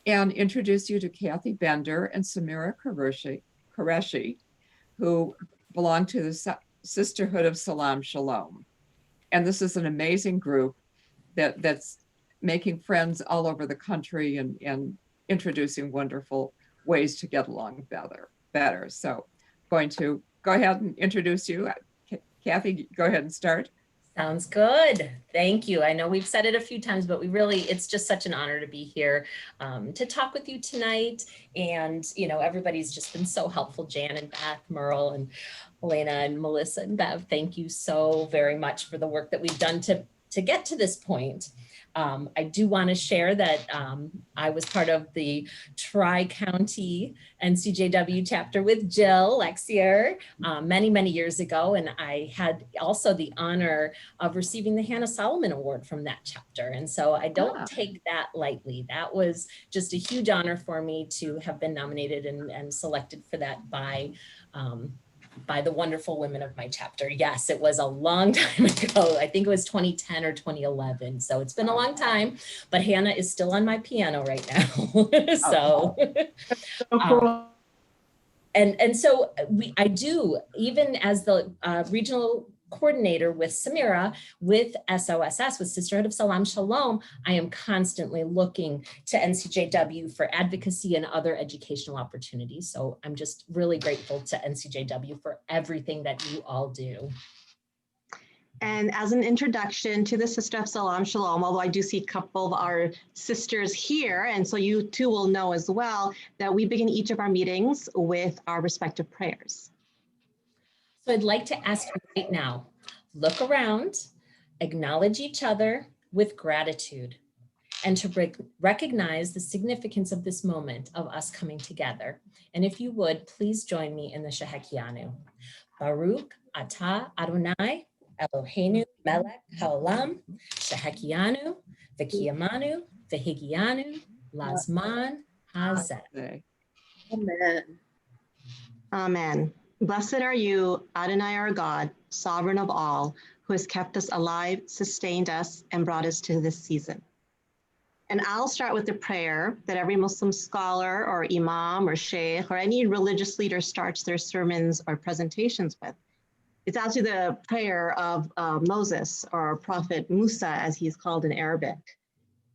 and introduce you to Kathie Bender and Samira Qureshi, who belong to the Sisterhood of Salaam Shalom. And this is an amazing group that's making friends all over the country and introducing wonderful ways to get along better. So going to go ahead and introduce you. Kathie, go ahead and start. Sounds good. Thank you. I know we've said it a few times, but it's just such an honor to be here to talk with you tonight. And, everybody's just been so helpful. Jan and Beth, Merle and Elena and Melissa and Bev, thank you so very much for the work that we've done to get to this point. I do want to share that I was part of the Tri-County NCJW chapter with Jill Lexier many, many years ago. And I had also the honor of receiving the Hannah Solomon Award from that chapter. And so I don't take that lightly. That was just a huge honor for me to have been nominated and selected for that by the wonderful women of my chapter. Yes, it was a long time ago. I think it was 2010 or 2011. So it's been a long time, but Hannah is still on my piano right now. So, and so I do, even as the regional coordinator with Samira, with SOSS, with Sisterhood of Salaam Shalom, I am constantly looking to NCJW for advocacy and other educational opportunities. So I'm just really grateful to NCJW for everything that you all do. And as an introduction to the Sisterhood of Salaam Shalom, although I do see a couple of our sisters here, and so you too will know as well, that we begin each of our meetings with our respective prayers. So I'd like to ask you right now, look around, acknowledge each other with gratitude, and to recognize the significance of this moment of us coming together. And if you would, please join me in the Shehekianu. Baruch atah Adonai Eloheinu melech haolam Shehekianu v'kiyamanu v'higianu lazman hazeh. Amen. Amen. Blessed are you, Adonai our God, sovereign of all, who has kept us alive, sustained us, and brought us to this season. And I'll start with the prayer that every Muslim scholar or imam or sheikh or any religious leader starts their sermons or presentations with. It's actually the prayer of Moses, or Prophet Musa, as he's called in Arabic.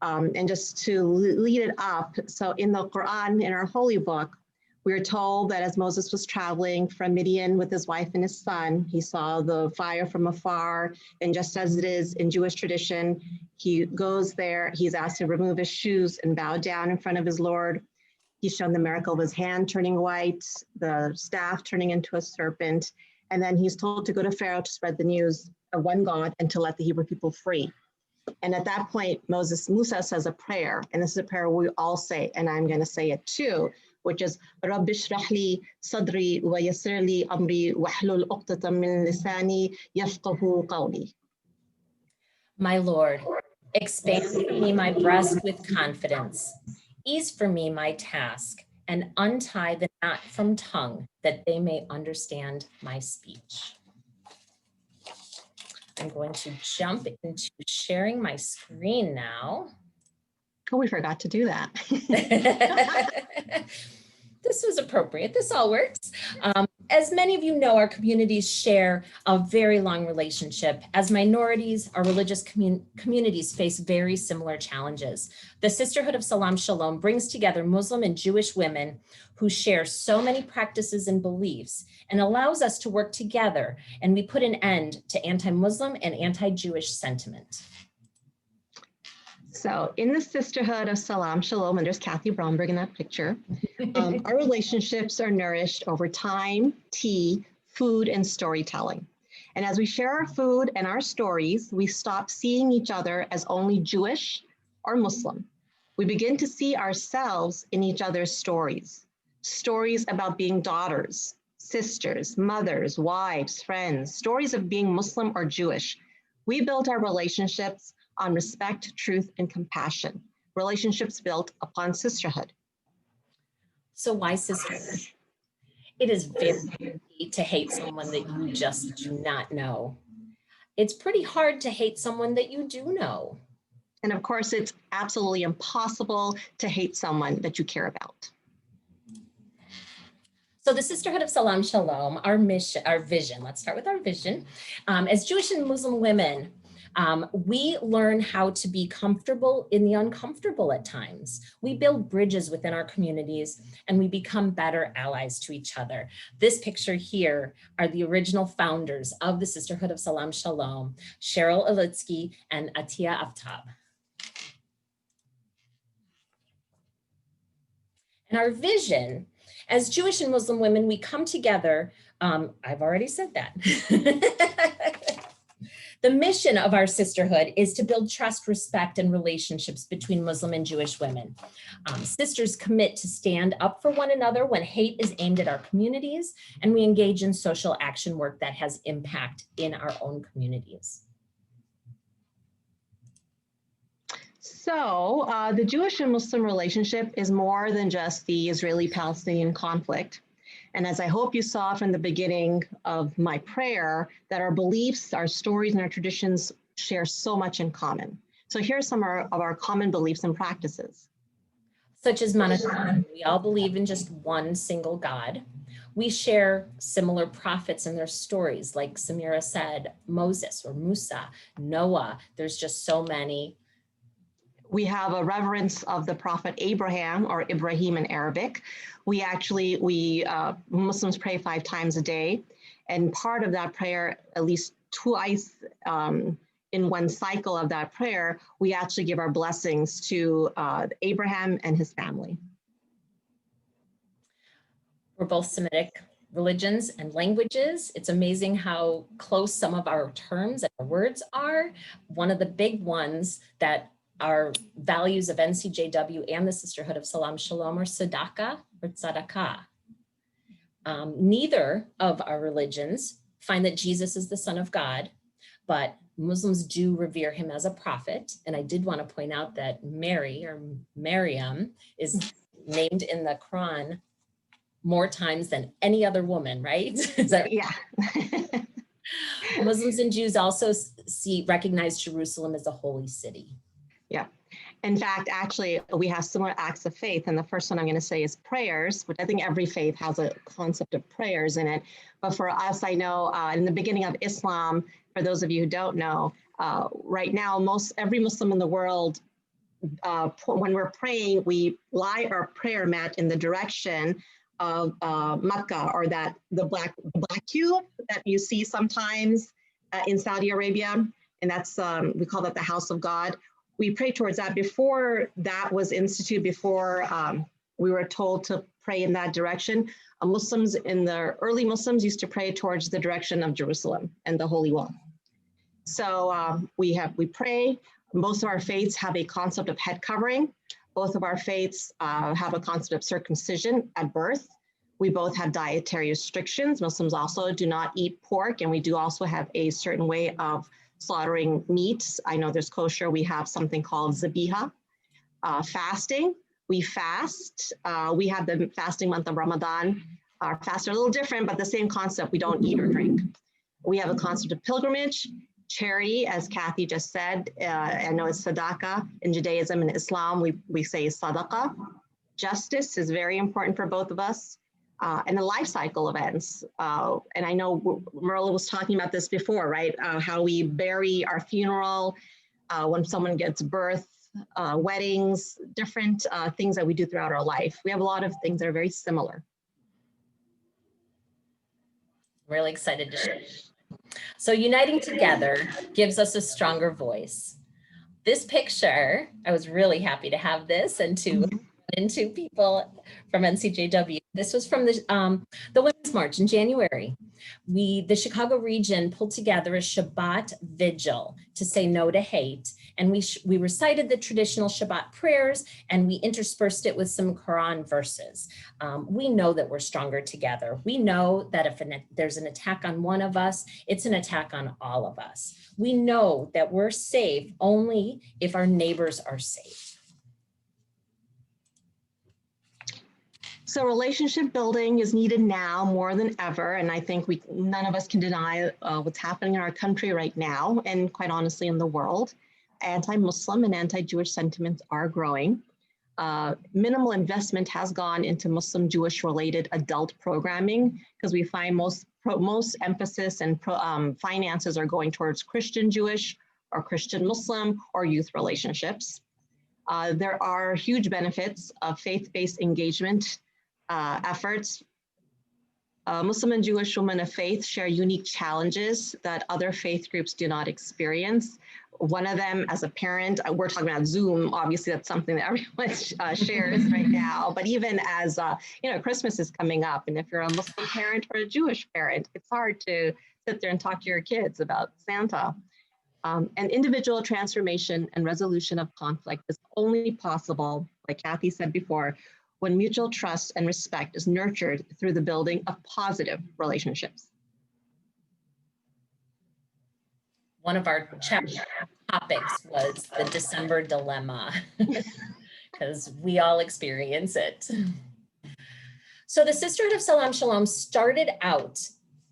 And just to lead it up, so in the Quran, in our holy book, we're told that as Moses was traveling from Midian with his wife and his son, he saw the fire from afar. And just as it is in Jewish tradition, he goes there, he's asked to remove his shoes and bow down in front of his Lord. He's shown the miracle of his hand turning white, the staff turning into a serpent. And then he's told to go to Pharaoh to spread the news of one God and to let the Hebrew people free. And at that point, Musa says a prayer, and this is a prayer we all say, and I'm going to say it too, which is Rabbi shrah li sadri wa yassir li amri wahlul uqdatam min lisani yafqahu qawli. My Lord, expand for me my breast with confidence, ease for me my task, and untie the knot from tongue, that they may understand my speech. I'm going to jump into sharing my screen now. Oh, we forgot to do that. This was appropriate. This all works. As many of you know, our communities share a very long relationship. As minorities, our religious communities face very similar challenges. The Sisterhood of Salaam Shalom brings together Muslim and Jewish women who share so many practices and beliefs and allows us to work together, and we put an end to anti-Muslim and anti-Jewish sentiment. So in the Sisterhood of Salaam Shalom, and there's Kathie Bromberg in that picture, our relationships are nourished over time, tea, food, and storytelling. And as we share our food and our stories, we stop seeing each other as only Jewish or Muslim. We begin to see ourselves in each other's stories about being daughters, sisters, mothers, wives, friends, stories of being Muslim or Jewish. We build our relationships on respect, truth, and compassion, relationships built upon sisterhood. So why sisterhood? It is very easy to hate someone that you just do not know. It's pretty hard to hate someone that you do know. And of course, it's absolutely impossible to hate someone that you care about. So the Sisterhood of Salaam Shalom, our mission, our vision, let's start with our vision. As Jewish and Muslim women, we learn how to be comfortable in the uncomfortable at times. We build bridges within our communities and we become better allies to each other. This picture here are the original founders of the Sisterhood of Salaam Shalom, Cheryl Elitsky and Atia Aftab. And our vision, as Jewish and Muslim women, we come together. I've already said that. The mission of our sisterhood is to build trust, respect, and relationships between Muslim and Jewish women. Sisters commit to stand up for one another when hate is aimed at our communities, and we engage in social action work that has impact in our own communities. So the Jewish and Muslim relationship is more than just the Israeli-Palestinian conflict. And as I hope you saw from the beginning of my prayer, that our beliefs, our stories, and our traditions share so much in common. So here are some of our common beliefs and practices. Such as monotheism, we all believe in just one single God. We share similar prophets and their stories, like Samira said, Moses or Musa, Noah. There's just so many. We have a reverence of the prophet Abraham, or Ibrahim in Arabic. Muslims pray 5 times a day. And part of that prayer, at least twice in one cycle of that prayer, we actually give our blessings to Abraham and his family. We're both Semitic religions and languages. It's amazing how close some of our terms and our words are. One of the big ones that our values of NCJW and the Sisterhood of Salaam Shalom are tzedakah or tzedakah. Neither of our religions find that Jesus is the Son of God, but Muslims do revere him as a prophet. And I did want to point out that Mary or Maryam is named in the Quran more times than any other woman, right? Yeah. Muslims and Jews also recognize Jerusalem as a holy city. Yeah. In fact, actually, we have similar acts of faith. And the first one I'm going to say is prayers, which I think every faith has a concept of prayers in it. But for us, I know in the beginning of Islam, for those of you who don't know, right now, every Muslim in the world, when we're praying, we lie our prayer mat in the direction of Makkah, or the black cube that you see sometimes in Saudi Arabia. And that's, we call that the house of God. We pray towards that. Before that was instituted, before we were told to pray in that direction, early Muslims used to pray towards the direction of Jerusalem and the Holy Wall. So we pray. Most of our faiths have a concept of head covering. Both of our faiths have a concept of circumcision at birth. We both have dietary restrictions. Muslims also do not eat pork, and we do also have a certain way of slaughtering meat. I know there's kosher. We have something called zabiha. Fasting, we fast. We have the fasting month of Ramadan. Our fasts are a little different, but the same concept. We don't eat or drink. We have a concept of pilgrimage, charity, as Kathie just said. I know it's tzedakah in Judaism and Islam. We say sadaqah. Justice is very important for both of us. And the life cycle events. And I know Merle was talking about this before, right? How we bury our funeral, when someone gets birth, weddings, different things that we do throughout our life. We have a lot of things that are very similar. Really excited to share. So uniting together gives us a stronger voice. This picture, I was really happy to have this and to run into people from NCJW. This was from the Women's March in January. The Chicago region pulled together a Shabbat vigil to say no to hate. And we recited the traditional Shabbat prayers, and we interspersed it with some Quran verses. We know that we're stronger together. We know that if there's an attack on one of us, it's an attack on all of us. We know that we're safe only if our neighbors are safe. So relationship building is needed now more than ever. And I think none of us can deny what's happening in our country right now, and quite honestly in the world. anti-Muslim and anti-Jewish sentiments are growing. Minimal investment has gone into Muslim-Jewish related adult programming because we find most emphasis and finances are going towards Christian-Jewish or Christian-Muslim or youth relationships. There are huge benefits of faith-based engagement efforts. Muslim and Jewish women of faith share unique challenges that other faith groups do not experience. One of them, as a parent, we're talking about Zoom, obviously that's something that everyone shares right now, but even as, Christmas is coming up, and if you're a Muslim parent or a Jewish parent, it's hard to sit there and talk to your kids about Santa. And individual transformation and resolution of conflict is only possible, like Kathie said before, when mutual trust and respect is nurtured through the building of positive relationships. One of our chapter topics was the December dilemma, because we all experience it. So the Sisterhood of Salaam Shalom started out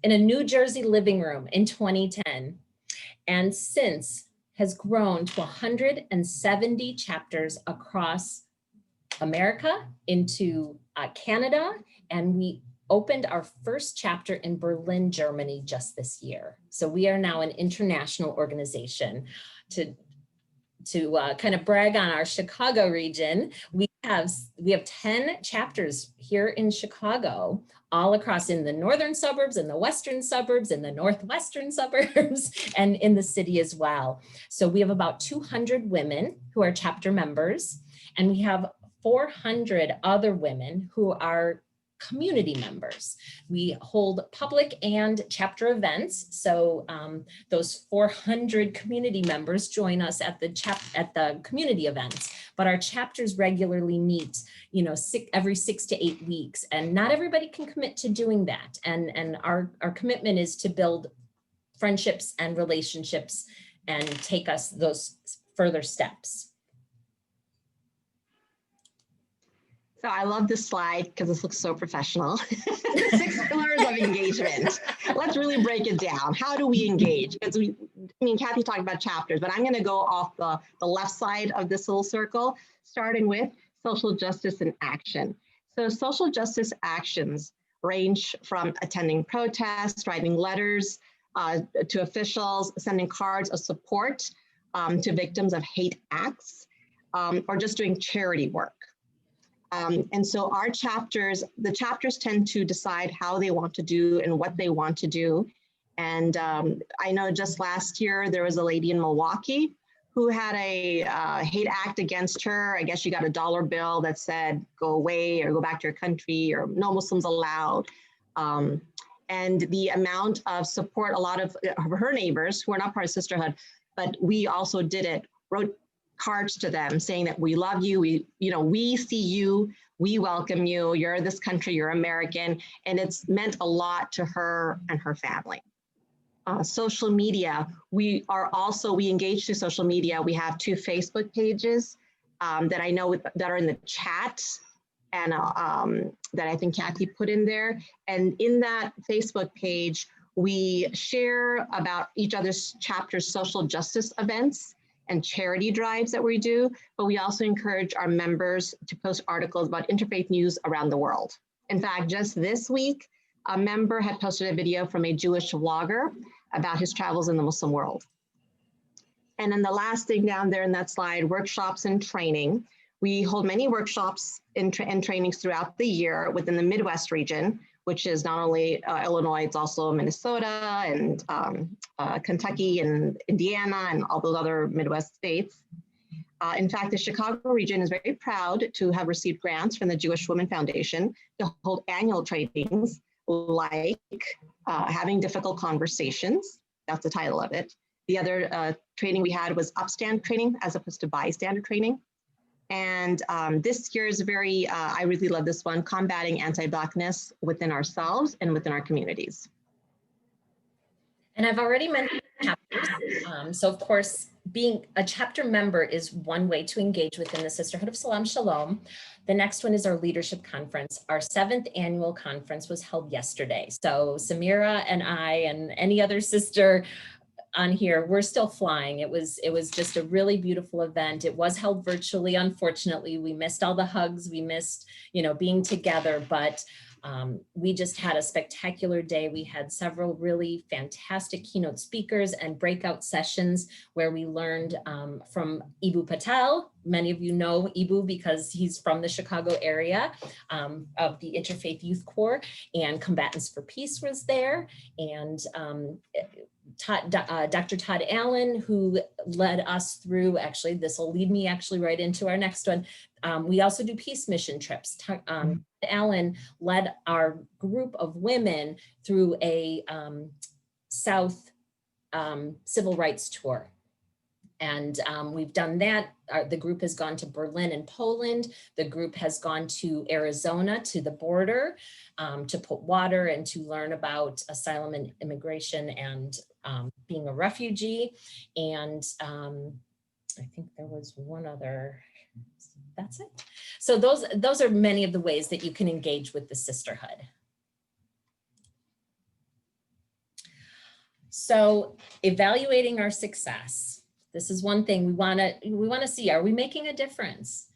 in a New Jersey living room in 2010, and since has grown to 170 chapters across America, into Canada, and we opened our first chapter in Berlin, Germany just this year. So we are now an international organization. To kind of brag on our Chicago region, we have 10 chapters here in Chicago, all across in the northern suburbs, in the western suburbs, in the northwestern suburbs, and in the city as well. So we have about 200 women who are chapter members, and we have 400 other women who are community members. We hold public and chapter events. So those 400 community members join us at the community events, but our chapters regularly meet, every 6 to 8 weeks, and not everybody can commit to doing that. And our commitment is to build friendships and relationships and take us those further steps. So I love this slide because this looks so professional. The 6 pillars of engagement. Let's really break it down. How do we engage? Because Kathie talked about chapters, but I'm going to go off the left side of this little circle, starting with social justice and action. So social justice actions range from attending protests, writing letters to officials, sending cards of support to victims of hate acts, or just doing charity work. And so our chapters, the chapters tend to decide how they want to do and what they want to do. And I know just last year, there was a lady in Milwaukee who had a hate act against her. I guess she got a dollar bill that said, go away or go back to your country or no Muslims allowed. And the amount of support, a lot of her neighbors who are not part of Sisterhood, but we also did it, wrote cards to them saying that we love you, we see you, we welcome you, you're this country, you're American, and it's meant a lot to her and her family. Social media, we engage through social media. We have 2 Facebook pages that I know that are in the chat and that I think Kathie put in there. And in that Facebook page, we share about each other's chapter's social justice events and charity drives that we do, but we also encourage our members to post articles about interfaith news around the world. In fact, just this week, a member had posted a video from a Jewish vlogger about his travels in the Muslim world. And then the last thing down there in that slide, workshops and training. We hold many workshops and trainings throughout the year within the Midwest region, which is not only Illinois, it's also Minnesota and Kentucky and Indiana and all those other Midwest states. In fact, the Chicago region is very proud to have received grants from the Jewish Women Foundation to hold annual trainings like having difficult conversations. That's the title of it. The other training we had was upstand training as opposed to bystander training. And this year is I really love this one, combating anti-Blackness within ourselves and within our communities. And I've already mentioned chapters. So of course, being a chapter member is one way to engage within the Sisterhood of Salaam Shalom. The next one is our leadership conference. Our 7th annual conference was held yesterday. So Samira and I and any other sister on here, we're still flying. It was just a really beautiful event. It was held virtually. Unfortunately, we missed all the hugs. We missed, being together, but we just had a spectacular day. We had several really fantastic keynote speakers and breakout sessions where we learned from Ibu Patel. Many of you know Ibu because he's from the Chicago area of the Interfaith Youth Corps, and Combatants for Peace was there. And Dr. Todd Allen, who led us through, actually, this will lead me actually right into our next one. We also do peace mission trips. Allen led our group of women through a South civil rights tour. And we've done that. The group has gone to Berlin and Poland. The group has gone to Arizona, to the border, to put water and to learn about asylum and immigration and being a refugee. And I think there was one other, that's it. So those are many of the ways that you can engage with the sisterhood. So evaluating our success. This is one thing we want to see. Are we making a difference?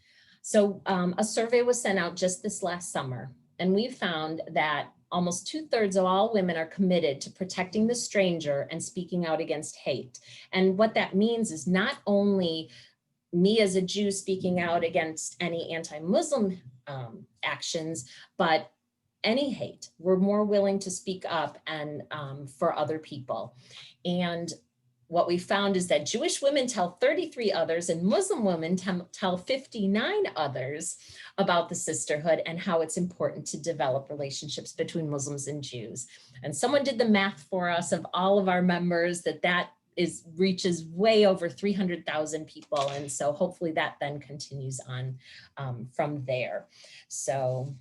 So a survey was sent out just this last summer, and we found that almost 2/3 of all women are committed to protecting the stranger and speaking out against hate. And what that means is not only me as a Jew speaking out against any anti-Muslim actions, but any hate. We're more willing to speak up and for other people. And what we found is that Jewish women tell 33 others and Muslim women tell 59 others about the sisterhood and how it's important to develop relationships between Muslims and Jews. And someone did the math for us of all of our members that reaches way over 300,000 people. And so hopefully that then continues on from there. So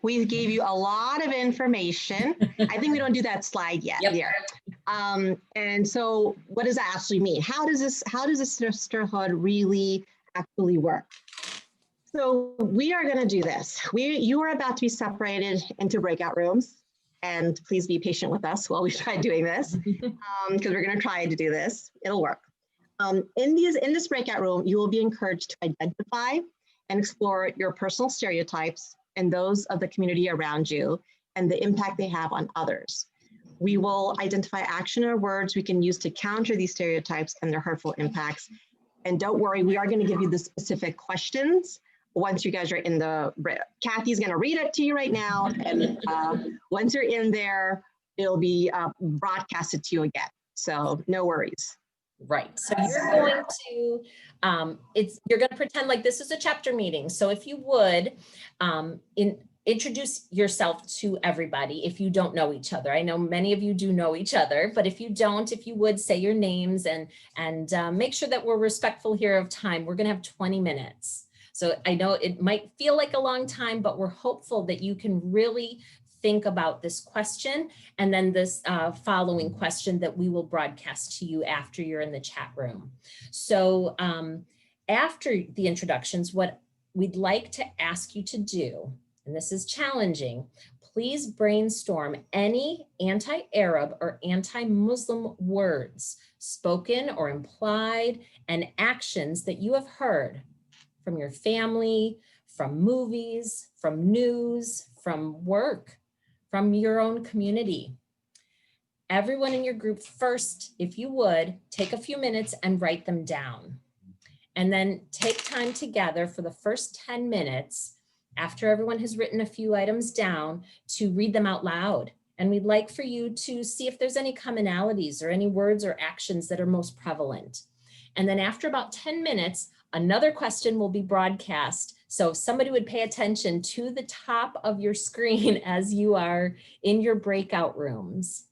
we gave you a lot of information. I think we don't do that slide yet. Yep. Here. And so what does that actually mean? How does the sisterhood really actually work? So we are going to do this. You are about to be separated into breakout rooms. And please be patient with us while we try doing this, because we're going to try to do this. It'll work. In this breakout room, you will be encouraged to identify and explore your personal stereotypes and those of the community around you and the impact they have on others. We will identify action or words we can use to counter these stereotypes and their hurtful impacts. And don't worry, we are going to give you the specific questions once you guys are in the, Kathie's going to read it to you right now. And once you're in there, it'll be broadcasted to you again. So no worries. Right. So you're going to, you're going to pretend like this is a chapter meeting. So if you would, introduce yourself to everybody if you don't know each other. I know many of you do know each other, but if you don't, if you would say your names and make sure that we're respectful here of time. We're going to have 20 minutes. So I know it might feel like a long time, but we're hopeful that you can really think about this question and then this following question that we will broadcast to you after you're in the chat room. So after the introductions, what we'd like to ask you to do, and this is challenging, please brainstorm any anti-Arab or anti-Muslim words, spoken or implied, and actions that you have heard from your family, from movies, from news, from work, from your own community. Everyone in your group first, if you would, take a few minutes and write them down. And then take time together for the first 10 minutes, after everyone has written a few items down, to read them out loud. And we'd like for you to see if there's any commonalities or any words or actions that are most prevalent. And then after about 10 minutes, another question will be broadcast. So if somebody would pay attention to the top of your screen as you are in your breakout rooms.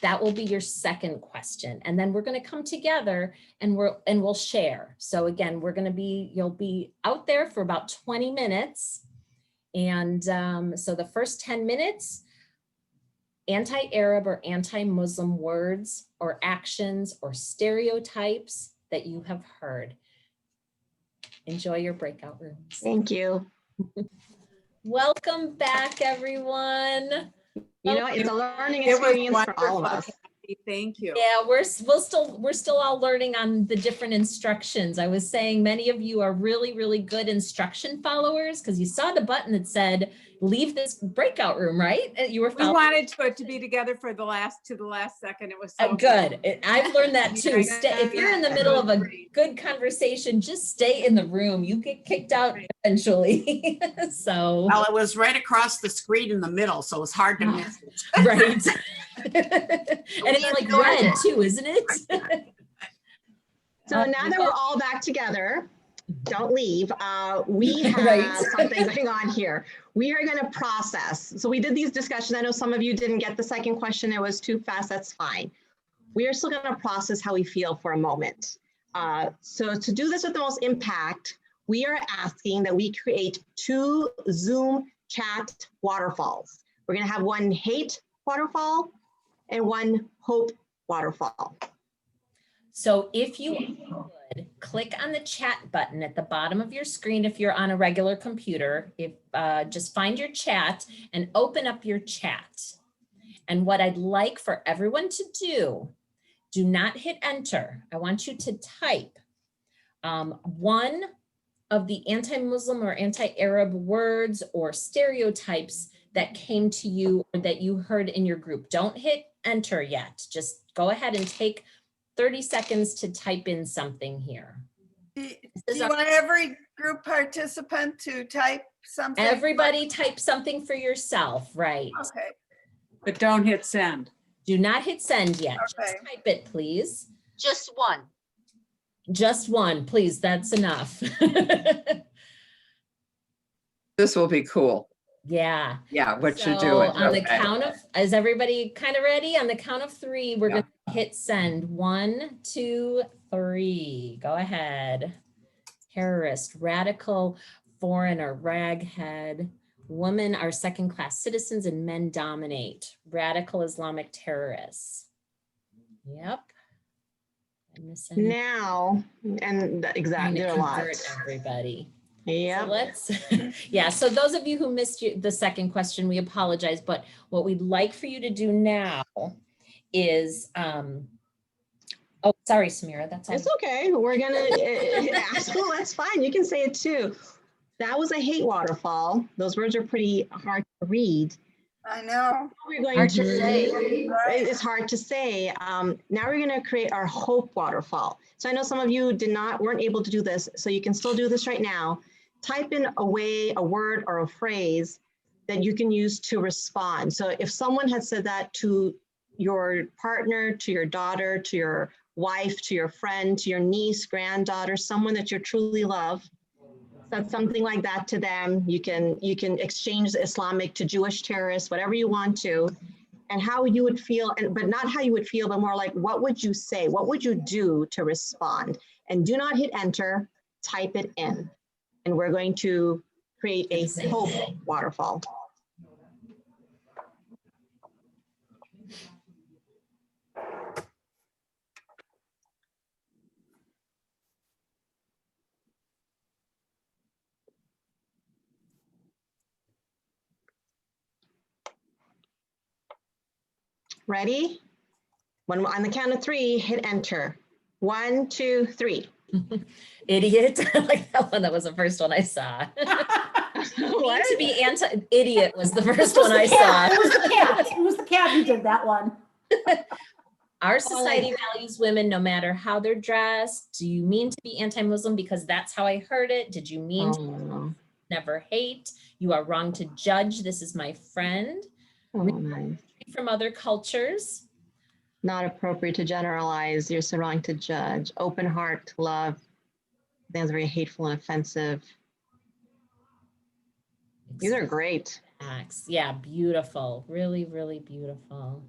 That will be your second question. And then we're going to come together and we'll share. So again, you'll be out there for about 20 minutes. And so the first 10 minutes, anti-Arab or anti-Muslim words or actions or stereotypes that you have heard. Enjoy your breakout rooms. Thank you. Welcome back, everyone. You know, it's a learning It was experience for all of wonderful, us. Kathie. Thank you. Yeah, we're still all learning on the different instructions. I was saying many of you are really, really good instruction followers because you saw the button that said leave this breakout room, right? You were We following. wanted it to be together for the last second. It was so Good. I've learned that too. Yeah, If you're in the middle of a good conversation, just stay in the room. You get kicked out eventually. So, Well, it was right across the screen in the middle, so it was hard to miss it. right. And it's like red too, isn't it? So now that we're all back together, don't leave. We have Right. something going on here. We are going to process. So we did these discussions. I know some of you didn't get the second question. It was too fast. That's fine. We are still going to process how we feel for a moment. So to do this with the most impact, we are asking that we create 2 Zoom chat waterfalls. We're going to have one hate waterfall and one hope waterfall. So if you would click on the chat button at the bottom of your screen, if you're on a regular computer, just find your chat and open up your chat. And what I'd like for everyone to do not hit enter. I want you to type one of the anti-Muslim or anti-Arab words or stereotypes that came to you or that you heard in your group. Don't hit enter yet. Just go ahead and take 30 seconds to type in something here. Do you want every group participant to type something? Everybody type something for yourself, right? Okay. But don't hit send. Do not hit send yet. Okay. Just type it, please. Just one. Just one, please. That's enough. This will be cool. Yeah. Yeah, what you're So doing. on the Okay. count of, is everybody kind of ready? On the count of 3, we're going to hit send. 1, 2, 3. Go ahead. Terrorist, radical, foreigner, raghead. Women are second-class citizens and men dominate. Radical Islamic terrorists. Yep. I'm missing. Now, and exactly, there are a lot. Convert everybody. Yeah. So let's, yeah, so those of you who missed the second question, we apologize, but what we'd like for you to do now is, oh, sorry, Samira, that's all. It's okay. We're gonna ask. Well, that's fine. You can say it too. That was a hate waterfall. Those words are pretty hard to read. I know. We're going Hard to to say it's hard to say. Now we're going to create our hope waterfall. So I know some of you weren't able to do this, so you can still do this right now. Type in a word or a phrase that you can use to respond. So if someone had said that to your partner, to your daughter, to your wife, to your friend, to your niece, granddaughter, someone that you truly love, said something like that to them, you can exchange Islamic to Jewish terrorists, whatever you want to, and how you would feel, but not how you would feel, but more like, what would you say? What would you do to respond? And do not hit enter, type it in. And we're going to create a hope waterfall. Ready? When on the count of 3, hit enter. 1, 2, 3. Idiot. I like that one. That was the first one I saw. What? To be idiot was the first one I saw. It was the cat. It was the cat who did that one. Our society values women no matter how they're dressed. Do you mean to be anti-Muslim? Because that's how I heard it. Did you mean to never hate? You are wrong to judge. This is my friend. Nice. From other cultures. Not appropriate to generalize. You're so wrong to judge. Open heart, love. That's very hateful and offensive. These are great. Acts. Yeah, beautiful. Really, really beautiful.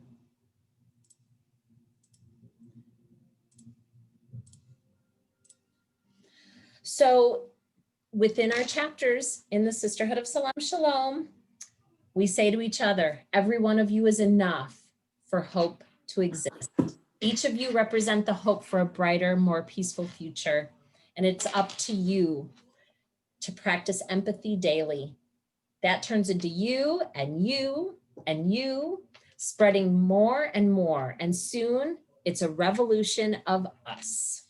So within our chapters in the Sisterhood of Salaam Shalom, we say to each other, every one of you is enough for hope to exist. Each of you represent the hope for a brighter, more peaceful future. And it's up to you to practice empathy daily. That turns into you and you and you spreading more and more. And soon it's a revolution of us.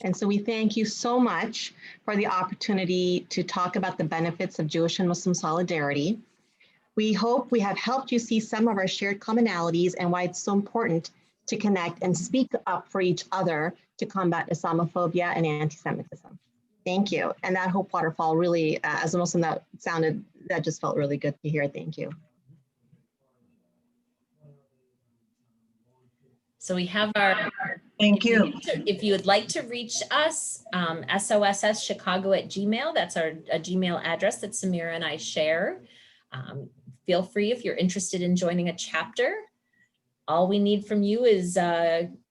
And so we thank you so much for the opportunity to talk about the benefits of Jewish and Muslim solidarity. We hope we have helped you see some of our shared commonalities and why it's so important to connect and speak up for each other to combat Islamophobia and anti-Semitism. Thank you. And that Hope Waterfall really, as a Muslim, that just felt really good to hear. Thank you. So we have our, Thank you. if you would like to reach us, SOSSchicago@gmail, that's our Gmail address that Samira and I share. Feel free if you're interested in joining a chapter. All we need from you is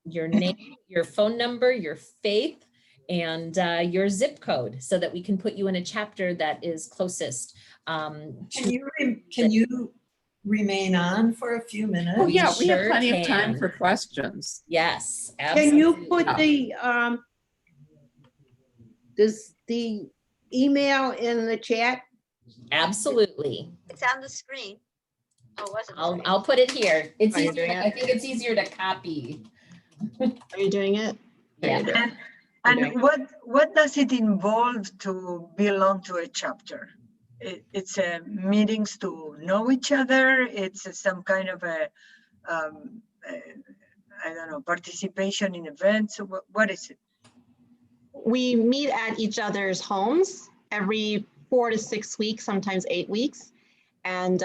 your name, your phone number, your faith, and your zip code so that we can put you in a chapter that is closest. Can you remain on for a few minutes? Oh, yeah, we have sure plenty of time can. for questions. Yes, Can absolutely. you put the email in the chat? Absolutely. It's on the screen. Oh, wasn't it? I'll put it here. It's Are you easier. doing it? I think it's easier to copy. Are you doing it? Yeah. And what does it involve to belong to a chapter? It's meetings to know each other. It's some kind of a I don't know, participation in events. What is it? We meet at each other's homes every 4 to 6 weeks, sometimes 8 weeks. And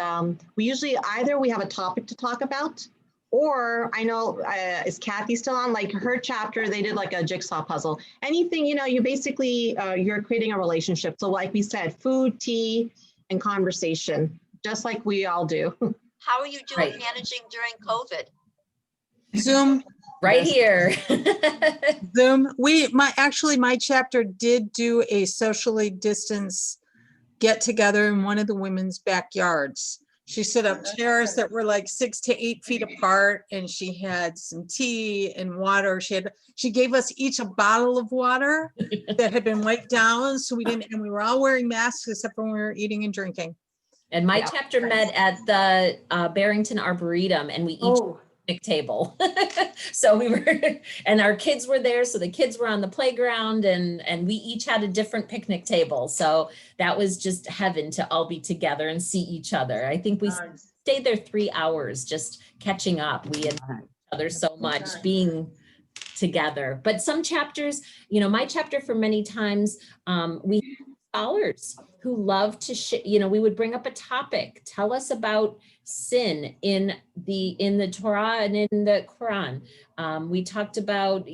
we usually either we have a topic to talk about, or I know, is Kathie still on? Like her chapter, they did like a jigsaw puzzle. Anything, you know, you basically, you're creating a relationship. So like we said, food, tea, and conversation, just like we all do. How are you doing Right. managing during COVID? Zoom. Right here. Zoom. My chapter did do a socially distanced get together in one of the women's backyards. She set up chairs that were like 6 to 8 feet apart, and she had some tea and water. She gave us each a bottle of water that had been wiped down, so we were all wearing masks except for when we were eating and drinking. And my chapter met at the Barrington Arboretum, and we each picnic table. So we were, and our kids were there. So the kids were on the playground, and we each had a different picnic table. So that was just heaven to all be together and see each other. I think we stayed there 3 hours just catching up. We had each other so much, being together. But some chapters, you know, my chapter for many times, we had scholars who love to, we would bring up a topic, tell us about sin in the Torah and in the Quran. We talked about,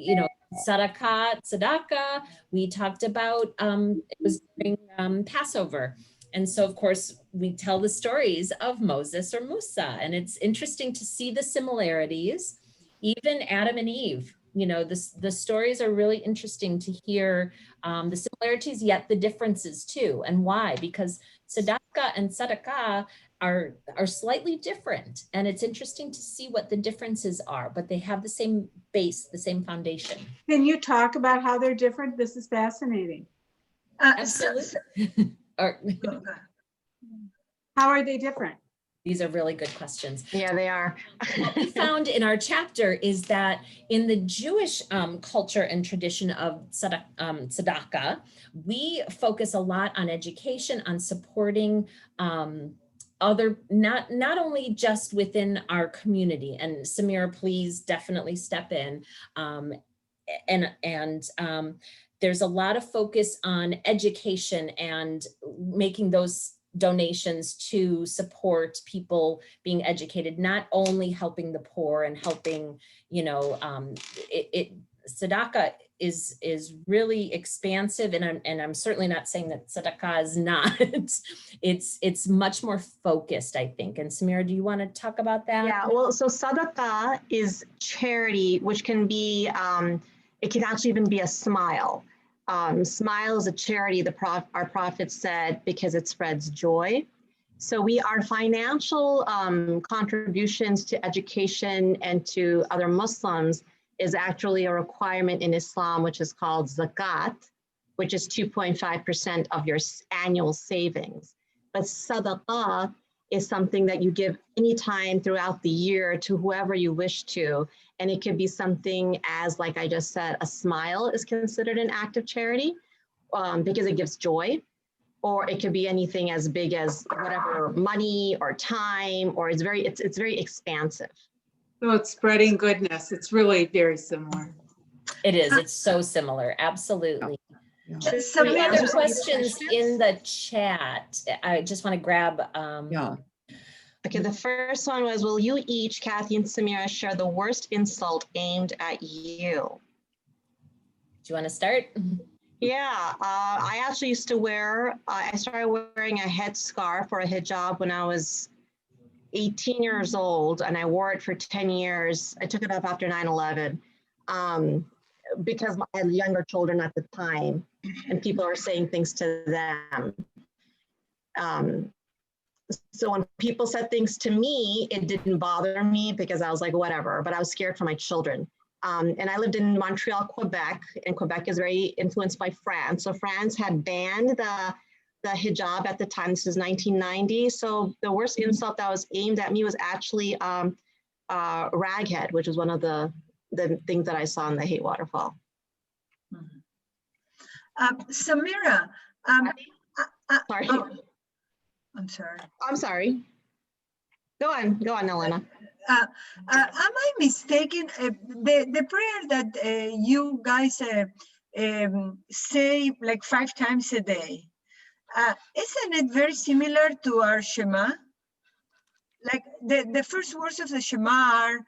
tzedakah. We talked about, it was during Passover. And so, of course, we tell the stories of Moses or Musa, and it's interesting to see the similarities, even Adam and Eve. You know, the stories are really interesting to hear the similarities, yet the differences too. And why? Because tzedakah and tzedakah are slightly different. And it's interesting to see what the differences are, but they have the same base, the same foundation. Can you talk about how they're different? This is fascinating. Absolutely. How are they different? These are really good questions. Yeah, they are. What we found in our chapter is that in the Jewish culture and tradition of tzedakah, we focus a lot on education, on supporting not only just within our community. And Samira, please definitely step in. There's a lot of focus on education and making those donations to support people being educated, not only helping the poor and helping, tzedakah is really expansive, and I'm certainly not saying that tzedakah is not. It's much more focused, I think. And Samira, do you want to talk about that? Yeah, well, so sadaqah is charity, which can be, it can actually even be a smile. Smile is a charity, our prophet said, because it spreads joy. So our financial contributions to education and to other Muslims is actually a requirement in Islam, which is called zakat, which is 2.5% of your annual savings. But sadaqah is something that you give anytime throughout the year to whoever you wish to. And it could be something as, like I just said, a smile is considered an act of charity because it gives joy. Or it could be anything as big as whatever money or time, or it's very expansive. So it's spreading goodness. It's really very similar. It is. It's so similar. Absolutely. So Any we other answer questions questions? in the chat? I just want to grab. Yeah. Okay, the first one was, will you each, Kathie and Samira, share the worst insult aimed at you? Do you want to start? Yeah, I actually used to I started wearing a headscarf or a hijab when I was 18 years old, and I wore it for 10 years. I took it up after 9/11 because I had younger children at the time, and people were saying things to them. So when people said things to me, it didn't bother me because I was like, whatever, but I was scared for my children. And I lived in Montreal, Quebec, and Quebec is very influenced by France. So France had banned the hijab at the time. This is 1990. So the worst insult that was aimed at me was actually raghead, which is one of the things that I saw in the hate waterfall. Samira, Sorry. I'm sorry. I'm sorry. Go on, Elena. Am I mistaken? The prayer that you guys say like 5 times a day, isn't it very similar to our Shema? Like the first words of the Shema are,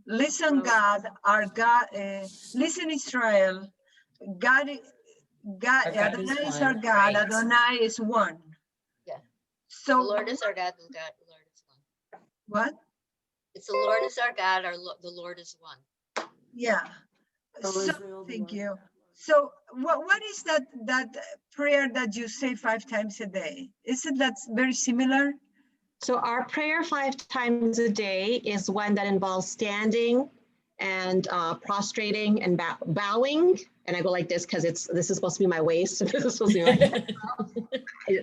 listen God, our God, listen Israel, God, Adonai is our God, Adonai is one. Yeah. So The Lord is our God, the Lord is one. what? It's the Lord is our God, the Lord is one. Yeah. So, thank you. So what is that prayer that you say 5 times a day? Isn't that very similar? So our prayer 5 times a day is one that involves standing and prostrating and bowing. And I go like this because this is supposed to be my waist. This is supposed to be my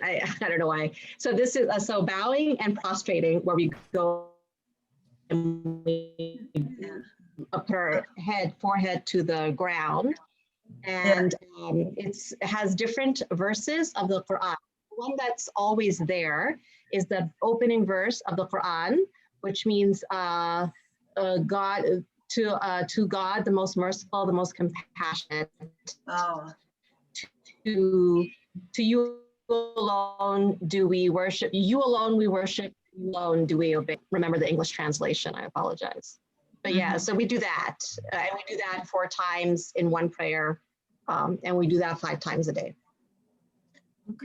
I don't know why. So this is so bowing and prostrating, where we go and we put our forehead to the ground. And it has different verses of the Quran. One that's always there is the opening verse of the Quran, which means God to God, the most merciful, the most compassionate. Oh. To you alone do we worship. You alone we worship. You alone do we obey. Remember the English translation. I apologize. But yeah, so we do that, and we do that 4 times in one prayer, and we do that 5 times a day.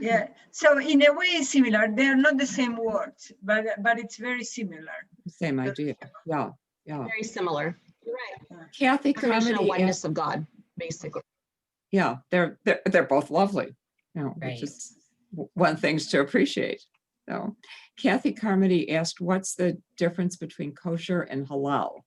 Yeah. So in a way, it's similar. They're not the same words, but it's very similar. Same idea. Yeah. Yeah. Very similar. You're right. Kathy Affirmation of Carmody oneness asked, of God, basically. yeah, they're both lovely. You know, Right. which is one things to appreciate. So Kathy Carmody asked, what's the difference between kosher and halal?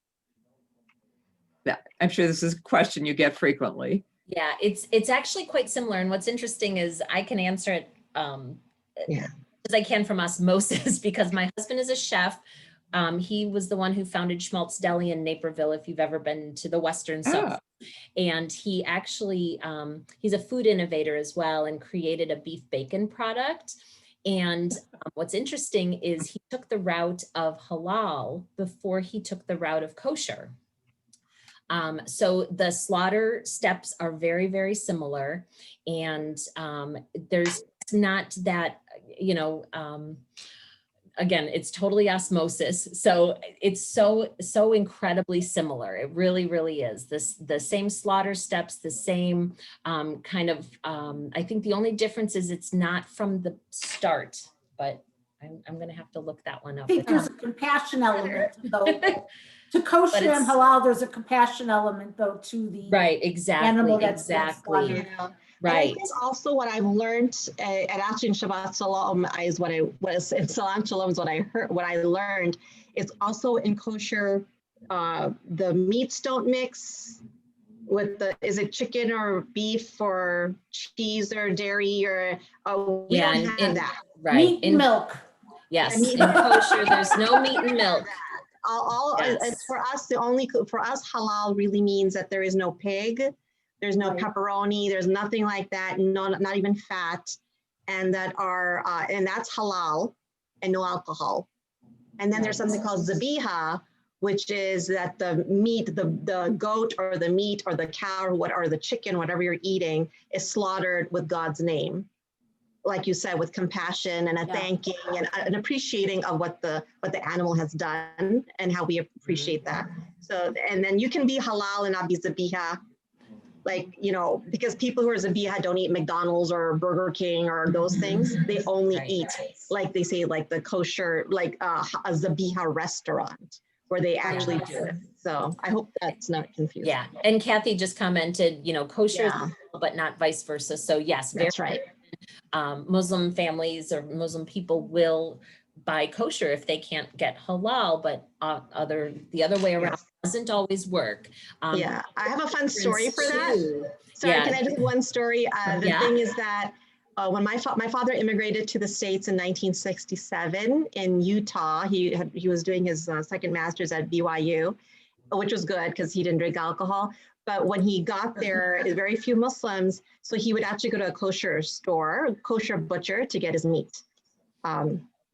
Yeah, I'm sure this is a question you get frequently. Yeah, it's actually quite similar. And what's interesting is I can answer it as I can from osmosis because my husband is a chef. He was the one who founded Schmaltz Deli in Naperville, if you've ever been to the Western Sub. And he actually, he's a food innovator as well and created a beef bacon product. And what's interesting is he took the route of halal before he took the route of kosher. So the slaughter steps are very, very similar. And there's not that, again, it's totally osmosis. So it's so incredibly similar. It really, really is. The same slaughter steps, the same kind of, I think the only difference is it's not from the start, but I'm going to have to look that one up. I think there's a compassion element though. To kosher and halal, there's a compassion element though to the animal that's slaughtered. Right. And I think also what I've learned, and actually in Shabbat Shalom is what Salaam Shalom is what I learned. It's also in kosher, the meats don't mix with is it chicken or beef or cheese or dairy or we don't have that. Right. Meat and milk. Yes, meat- in kosher, there's no meat and milk. It's Yes. for us, for us, halal really means that there is no pig, there's no Right. pepperoni, there's nothing like that, not even fat, and that's halal and no alcohol. And then there's something called zabiha, which is that the meat, the goat or the meat or the cow or the chicken, whatever you're eating, is slaughtered with God's name. Like you said, with compassion and a thanking and an appreciating of what the animal has done and how we appreciate that. So, and then you can be halal and not be zabiha. Like, because people who are zabiha don't eat McDonald's or Burger King or those things. They only eat, like they say, like the kosher, like a zabiha restaurant where they actually do it. So I hope that's not confusing. Yeah, and Kathie just commented, kosher, but not vice versa. So yes, that's right. Muslim families or Muslim people will buy kosher if they can't get halal, but the other way around doesn't always work. I have a fun story for that. Sorry, can I just one story? The thing is that when my father immigrated to the States in 1967 in Utah, he was doing his second master's at BYU, which was good because he didn't drink alcohol. But when he got there, very few Muslims, so he would actually go to a kosher store, kosher butcher to get his meat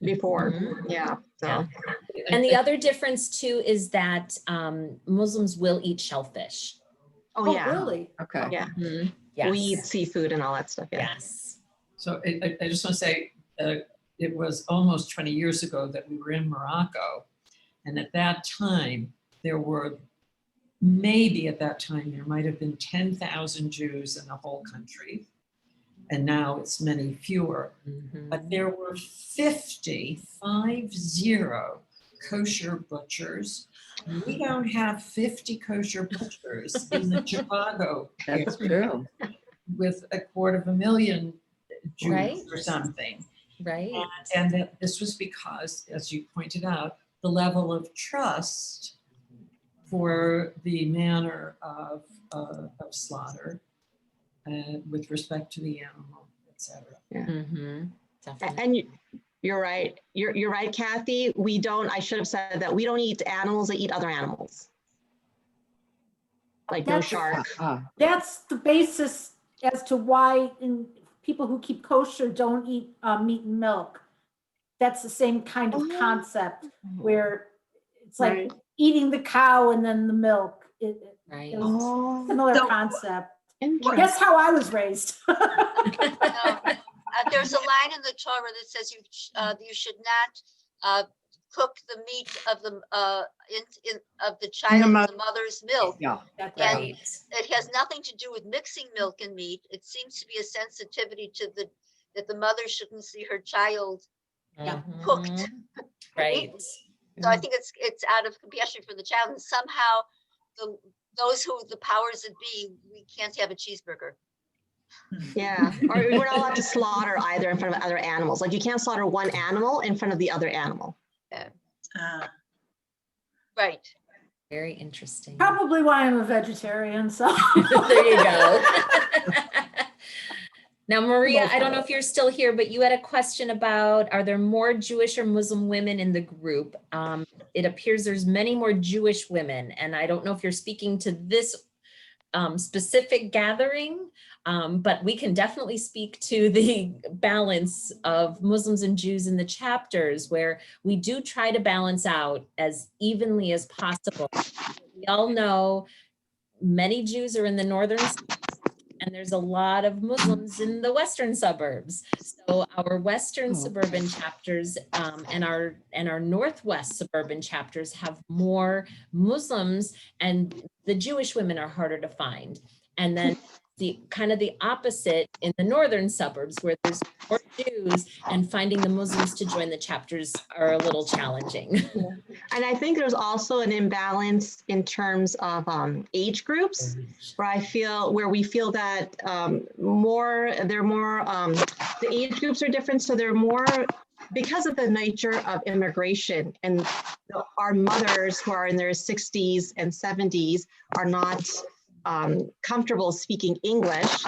before. So. And the other difference too is that Muslims will eat shellfish. Oh yeah. Really? Okay. Yeah. Mm-hmm. Yes. We eat seafood and all that stuff. Yeah. Yes. So I just want to say it was almost 20 years ago that we were in Morocco. And at that time, there were maybe at that time, there might have been 10,000 Jews in the whole country. And now it's many fewer. Mm-hmm. But there were 50 kosher butchers. We don't have 50 kosher butchers in the Chicago area. That's true. With 250,000 Jews or something. Right. And that this was because, as you pointed out, the level of trust for the manner of slaughter with respect to the animal, etc. Yeah. Mm-hmm. Definitely. And you're right. You're right, Kathie. I should have said that we don't eat animals that eat other animals. Like no shark. That's the basis as to why people who keep kosher don't eat meat and milk. That's the same kind of concept where it's like eating the cow and then the milk. Right. Similar concept. Guess how I was raised. There's a line in the Torah that says you should not cook the meat of the child in the mother's milk. Yeah, and right. It has nothing to do with mixing milk and meat. It seems to be a sensitivity to that the mother shouldn't see her child cooked. Right. So I think it's out of compassion for the child, and somehow those who the powers that be, we can't have a cheeseburger. Yeah, or we're not allowed to slaughter either in front of other animals. Like you can't slaughter one animal in front of the other animal. Right. Very interesting. Probably why I'm a vegetarian. So there you go. Now, Maria, I don't know if you're still here, but you had a question about, are there more Jewish or Muslim women in the group? It appears there's many more Jewish women, and I don't know if you're speaking to this specific gathering, but we can definitely speak to the balance of Muslims and Jews in the chapters, where we do try to balance out as evenly as possible. We all know many Jews are in the northern and there's a lot of Muslims in the western suburbs. So our western suburban chapters and our northwest suburban chapters have more Muslims, and the Jewish women are harder to find. And then the kind of the opposite in the northern suburbs, where there's more Jews, and finding the Muslims to join the chapters are a little challenging. Yeah. And I think there's also an imbalance in terms of age groups, where we feel that the age groups are different, so they're more, because of the nature of immigration, and our mothers who are in their 60s and 70s are not comfortable speaking English.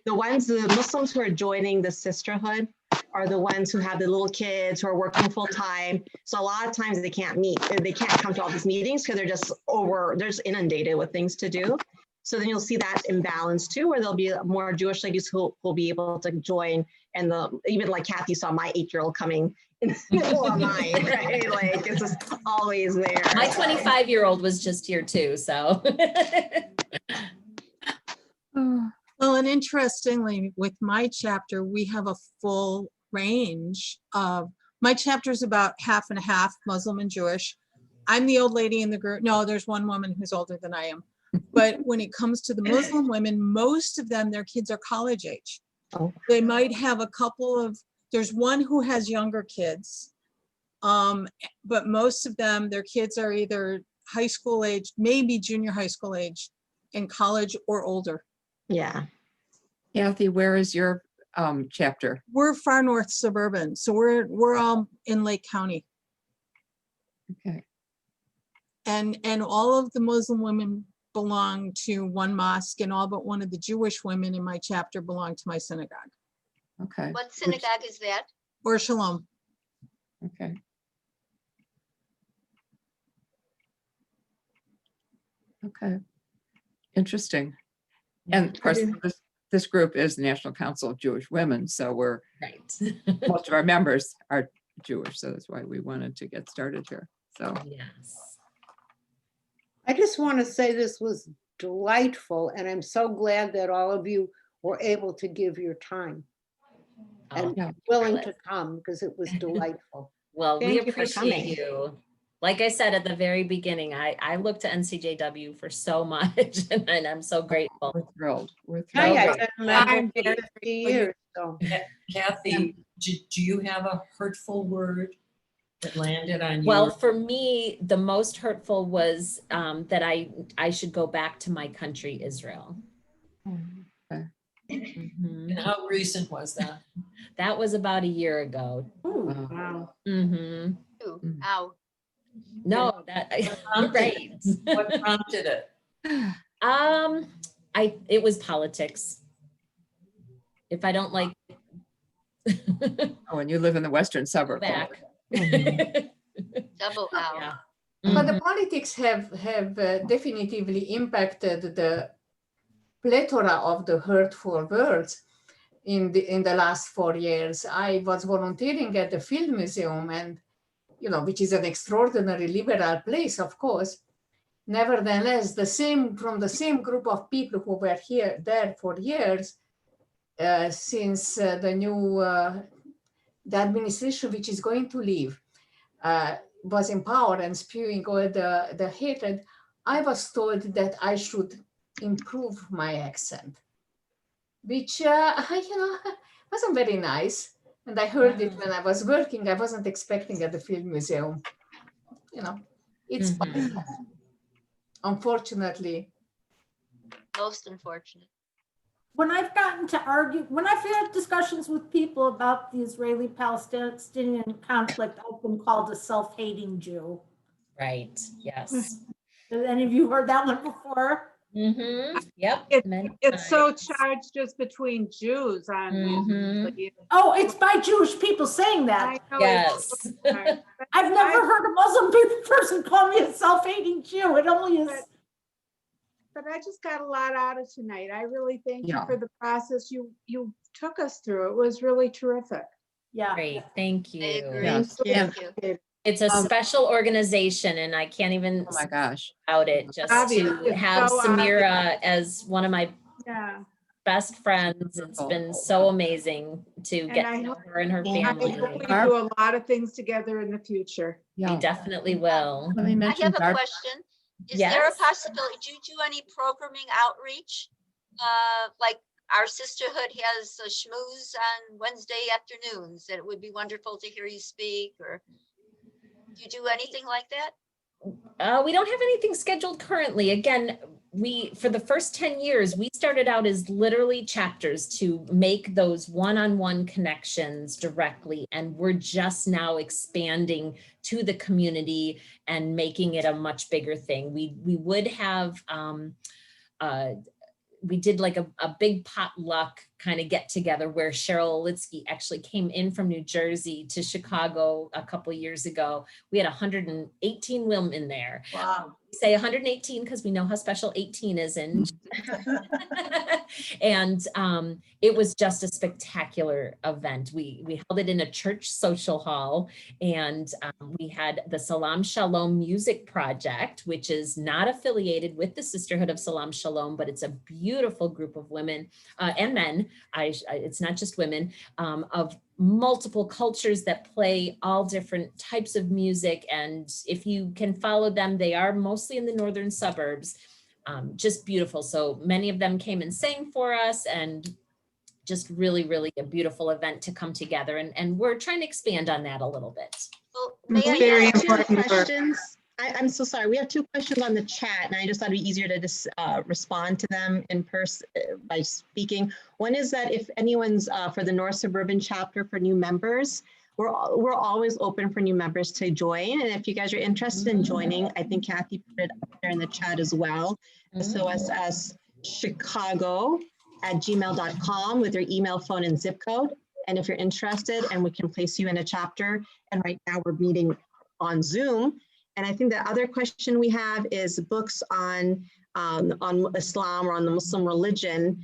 the Muslims who are joining the sisterhood are the ones who have the little kids who are working full time. So a lot of times they can't meet, they can't come to all these meetings because they're just inundated with things to do. So then you'll see that imbalance too, where there'll be more Jewish ladies who will be able to join. And even like Kathie saw my 8-year-old coming in the middle of mine, right? Like it's just always there. My 25-year-old was just here too, so. Well, and interestingly, with my chapter, we have a full range of, my chapter is about half and half Muslim and Jewish. I'm the old lady in the group. No, there's one woman who's older than I am. But when it comes to the Muslim women, most of them, their kids are college age. Oh. They might have a couple of, there's one who has younger kids. But most of them, their kids are either high school age, maybe junior high school age, in college or older. Yeah. Kathie, where is your chapter? We're far north suburban, so we're in Lake County. Okay. And all of the Muslim women belong to one mosque, and all but one of the Jewish women in my chapter belong to my synagogue. Okay. What synagogue is that? Or Shalom. Okay. Okay. Interesting. And of course, this group is the National Council of Jewish Women, so we're Right. most of our members are Jewish, so that's why we wanted to get started here. So Yes. I just want to say this was delightful, and I'm so glad that all of you were able to give your time and yeah. willing to come, because it was delightful. Well, we Thank you for appreciate coming. you. Like I said at the very beginning, I look to NCJW for so much, and I'm so grateful. We're thrilled. We're Yeah, thrilled. yeah, great. I've been a member I'm for very 50 years, so. Kathie, do you have a hurtful word that landed on you? Well, for me, the most hurtful was that I should go back to my country, Israel. Okay. Mhm. And how recent was that? That was about a year ago. Wow. Wow. Mhm. Ooh, Mm. ow. No, that right. What prompted it? It was politics. If I don't like Oh, and you live in the western suburbs. back. Double ow. Yeah. But the Mhm. politics have definitively impacted the plethora of the hurtful words in the last 4 years. I was volunteering at the Field Museum, and which is an extraordinary liberal place, of course. Nevertheless, from the same group of people who were there for years, since the administration which is going to leave was in power and spewing all the hatred, I was told that I should improve my accent, which wasn't very nice. And I heard it when I was working. I wasn't expecting at the Field Museum. It's Mhm. unfortunately. Most unfortunate. When I've had discussions with people about the Israeli-Palestinian conflict, I've been called a self-hating Jew. Right. Yes. Have any of you heard that one before? Yep. It's so charged just between Jews on. Mhm. Oh, it's by Jewish people saying that. I know Yes. it's so hard. But I've never heard a Muslim person call me a self-hating Jew. It only is. But I just got a lot out of tonight. I really thank you Yeah. for the process you took us through. It was really terrific. Yeah. Great. Thank I you. agree. Yes. Thank you. It's a special organization, and I can't even Oh my gosh. about it. Just Obvious. to It's have so Samira as one of my Yeah. best friends. It's been so amazing to And get I to know hope- her and her I family. hope we do a lot of things together in the future. We Yeah. definitely will. Let me I mention have a Barb. question. Is there a Yes. possibility, do you do any programming outreach? Like our sisterhood has a schmooze on Wednesday afternoons, and it would be wonderful to hear you speak, or do you do anything like that? We don't have anything scheduled currently. Again, for the first 10 years, we started out as literally chapters to make those one-on-one connections directly. And we're just now expanding to the community and making it a much bigger thing. We would have, we did like a big potluck kind of get together where Cheryl Olitsky actually came in from New Jersey to Chicago a couple of years ago. We had 118 women there. Wow. We say 118 because we know how special 18 is in. And it was just a spectacular event. We held it in a church social hall, and we had the Salaam Shalom Music Project, which is not affiliated with the Sisterhood of Salaam Shalom, but it's a beautiful group of women and men. It's not just women, of multiple cultures that play all different types of music. And if you can follow them, they are mostly in the northern suburbs. Just beautiful. So many of them came and sang for us, and just really, really a beautiful event to come together. And we're trying to expand on that a little bit. Well, We may I have ask- two questions. I'm so sorry. We have two questions on the chat, and I just thought it'd be easier to just respond to them in person by speaking. One is that if anyone's for the North Suburban chapter for new members, we're always open for new members to join. And if you guys are interested in joining, I think Kathie put it up there in the chat as well. SOSS Chicago@gmail.com with your email, phone, and zip code. And if you're interested, and we can place you in a chapter. And right now we're meeting on Zoom. And I think the other question we have is books on Islam or on the Muslim religion.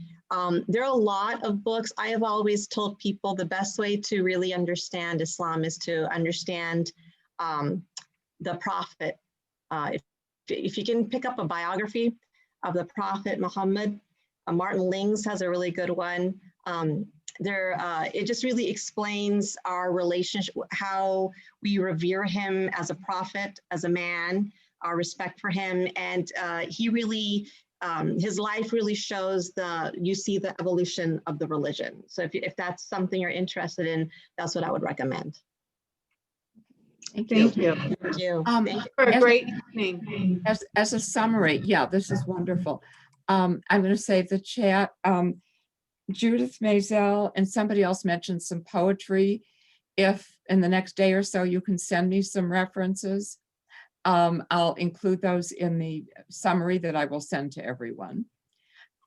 There are a lot of books. I have always told people the best way to really understand Islam is to understand the Prophet. If you can pick up a biography of the Prophet Muhammad, Martin Lings has a really good one. It just really explains our relationship, how we revere him as a prophet, as a man, our respect for him. And he really, his life really shows you see the evolution of the religion. So if that's something you're interested in, that's what I would recommend. Thank you. Thank you. Thank you. For a As- great evening. As a summary, yeah, this is wonderful. I'm going to save the chat. Judith Maisel and somebody else mentioned some poetry. If in the next day or so you can send me some references, I'll include those in the summary that I will send to everyone.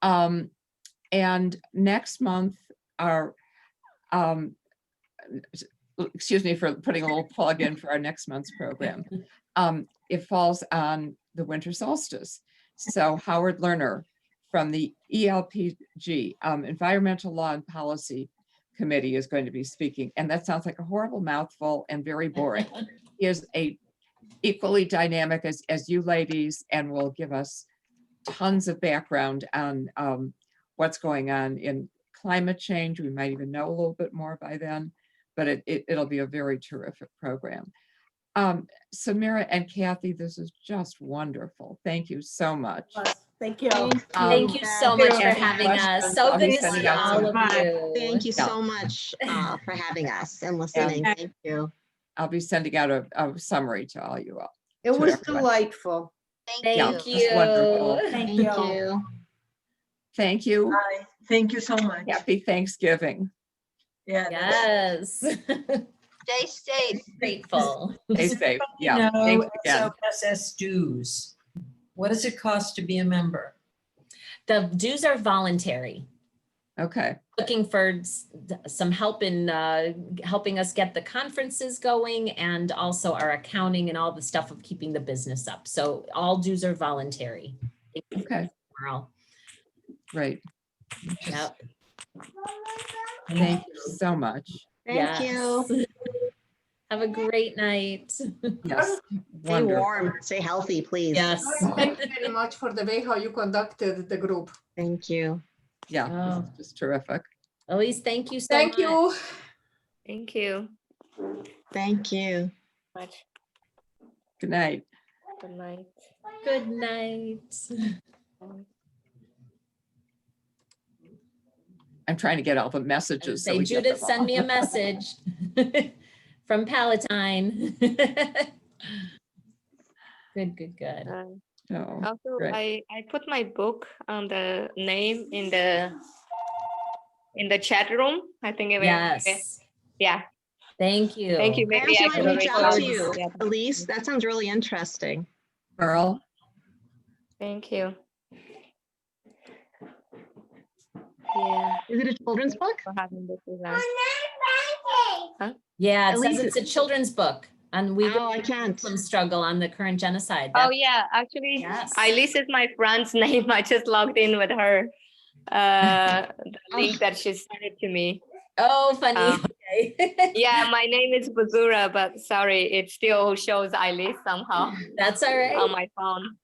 And next month, excuse me for putting a little plug in for our next month's program. It falls on the winter solstice. So Howard Lerner from the ELPG, Environmental Law and Policy Committee, is going to be speaking. And that sounds like a horrible mouthful and very boring. He is equally dynamic as you ladies, and will give us tons of background on what's going on in climate change. We might even know a little bit more by then, but it'll be a very terrific program. Samira and Kathie, this is just wonderful. Thank you so much. Thank you. Thank you so much for Any having us. questions? So I'll be good to sending see out all some- of you. Thank you Yeah. so much for having us and listening. And- Thank you. I'll be sending out a summary to all you all. It to was everyone. delightful. Thank Thank you. It's wonderful. you. Thank Thank you. you. Thank you. Bye. Thank you so much. Happy Thanksgiving. Yeah. Yes. Stay safe. Grateful. Stay safe. Yeah. No, Thanks again. SOSS dues. What does it cost to be a member? The dues are voluntary. Okay. Looking for some help in helping us get the conferences going, and also our accounting and all the stuff of keeping the business up. So all dues are voluntary. Okay. Tomorrow. Great. Yep. Thank you so much. Thank you. Yes. Have a great night. Yes. Stay Wonderful. warm, stay healthy, please. Yes. Thank you very much for the way how you conducted the group. Thank you. Yeah. Oh. This is just terrific. Elise, thank you so Thank much. you. Thank you. Thank you. Much. Good night. Good night. Good night. I'm trying to get all the messages. so Say, we get Judith, them send all. me a message from Palatine. Good, good, good. Oh, Also, great. I put my book on the name in the chat room. I think it was, Yes. yeah. Thank you. Thank you. I Maybe also I want to can reach record out to this. you, Yeah. Elise. That sounds really interesting. Pearl. Thank you. Yeah. Is it a children's book? For having this event. Yeah, it At says least it's a children's book and we Oh, I can't. Muslim struggle on the current genocide. Oh That's- yeah, actually, Yes. Eilis is my friend's name. I just logged in with her. The link that she sent it to me. Oh, funny. Okay. Yeah, my name is Bazura, but sorry, it still shows Eilis somehow. That's all right. On my phone.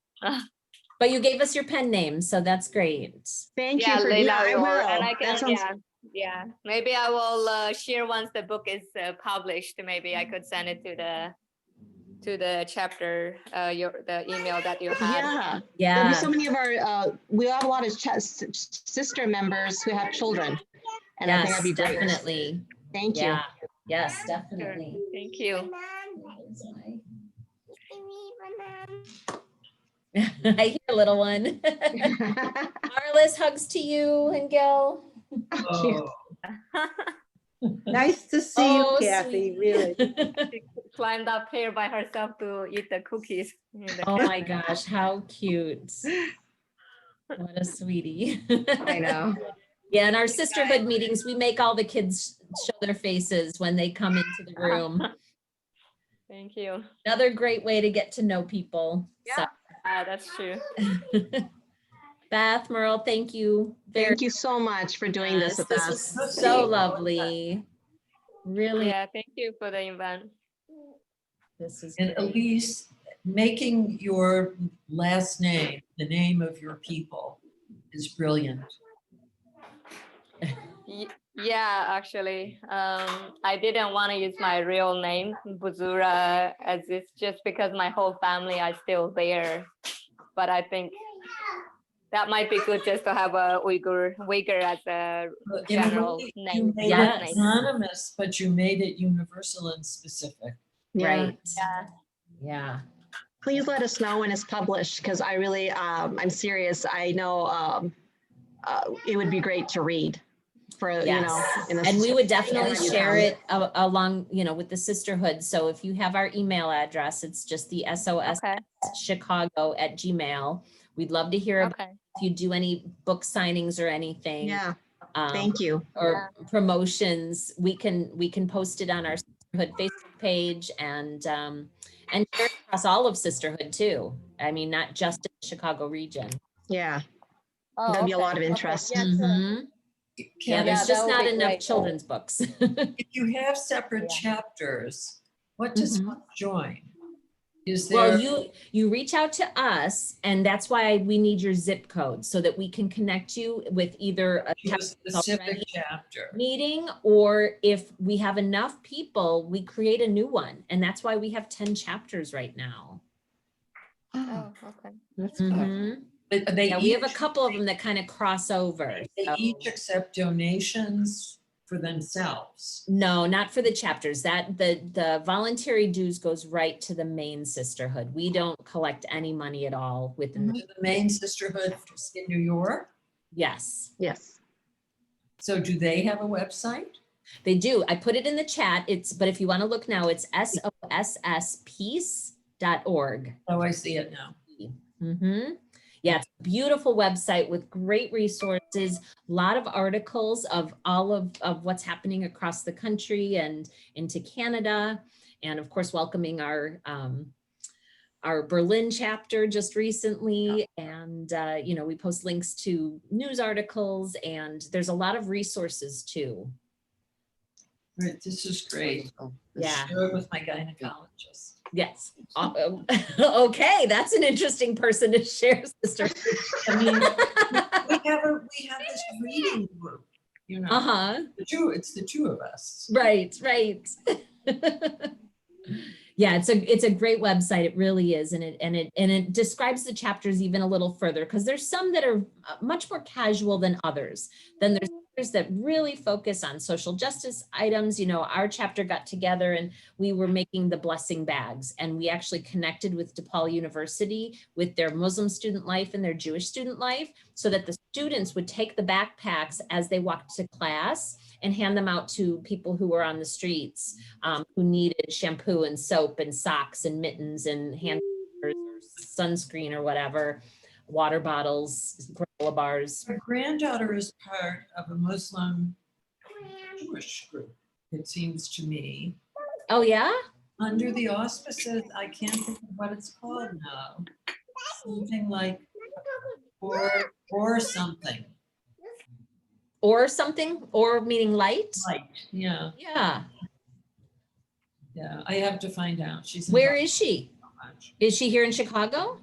But you gave us your pen name, so that's great. Thank Yeah, you for Leila I Aurora, will. and I That can, sounds- yeah. Maybe I will share once the book is published. Maybe I could send it to the chapter, the email that you had. Yeah. There'll be Yeah. so many of our, we have a lot of sister members who have children. And I think that'd be great. Definitely. Thank you. Yeah. Yes, Sure. definitely. Thank you. I hear, little one. Marlis, hugs to you and Gil. Oh, Nice to see Oh, you, Kathy, sweet. really. She climbed up here by herself to eat the cookies. Oh my gosh, how cute. What a sweetie. I know. Yeah, in our sisterhood meetings, we make all the kids show their faces when they come into the room. Thank you. Another great way to get to know people. So, That's true. Beth, Merle, thank you. Thank you so much for doing this Yes, with this was us. so lovely. Really, Yeah, thank you for the event. this is and great. Elise, making your last name the name of your people is brilliant. Yeah, actually, I didn't want to use my real name, Buzura, as it's just because my whole family are still there. But I think that might be good just to have a Uyghur as a In a general way, you name. made Yes. it anonymous, but you made it universal and specific. Yeah. Right. Yeah. Yeah. Please let us know when it's published because I really, I'm serious. I know it would be great to read for, you know. Yes. in a And we would definitely Yeah. share it along, with the sisterhood. So if you have our email address, it's just the SOS Okay. Chicago@gmail. We'd love to hear about Okay. if you do any book signings or anything. Yeah, um, thank you. Or promotions, we can post it on our sisterhood Facebook page and share it across all of sisterhood too. I mean, not just in the Chicago region. Yeah, Oh, there'll be a lot of okay. interest. Yeah, Mhm. Yeah, Can there's that just would not be enough great. children's books. if you have separate chapters, what does Mhm. one join? Is there? Well, you reach out to us, and that's why we need your zip code so that we can connect you with either a to a chapter that's specific already chapter. meeting, or if we have enough people, we create a new one. And that's why we have 10 chapters right now. Oh, okay. That's good. Mhm. But they Yeah, we have a each- couple of them that kind of cross over. They so- each accept donations for themselves. No, not for the chapters. That the voluntary dues goes right to the main sisterhood. We don't collect any money at all within. To the main sisterhood in New York. Yes, Yes. So do they have a website? they do. I put it in the chat. But if you want to look now, it's sosspeace.org. Oh, I see it now. Mm-hmm. Yeah, it's a beautiful website with great resources, a lot of articles of all of what's happening across the country and into Canada. And of course, welcoming our Berlin chapter just recently. And, we post links to news articles, and there's a lot of resources too. Right, this is great. Yeah. Share it with my gynecologist. Yes. Okay, that's an interesting person to share, sister. I mean, we have this reading group, Uh-huh. It's the two of us. Right. Yeah, it's a great website. It really is, and it describes the chapters even a little further, because there's some that are much more casual than others. Then there's others that really focus on social justice items. Our chapter got together and we were making the blessing bags, and we actually connected with DePaul University with their Muslim student life and their Jewish student life, so that the students would take the backpacks as they walked to class and hand them out to people who were on the streets, who needed shampoo and soap and socks and mittens and hand or sunscreen or whatever. water bottles, granola bars. Her granddaughter is part of a Muslim Jewish group, it seems to me. Oh, yeah? Under the auspices, I can't think of what it's called now. Something like, or something. Or something, or meaning light? Light, yeah. Yeah. Yeah, I have to find out. She's Where involved is she? so much. Is she here in Chicago?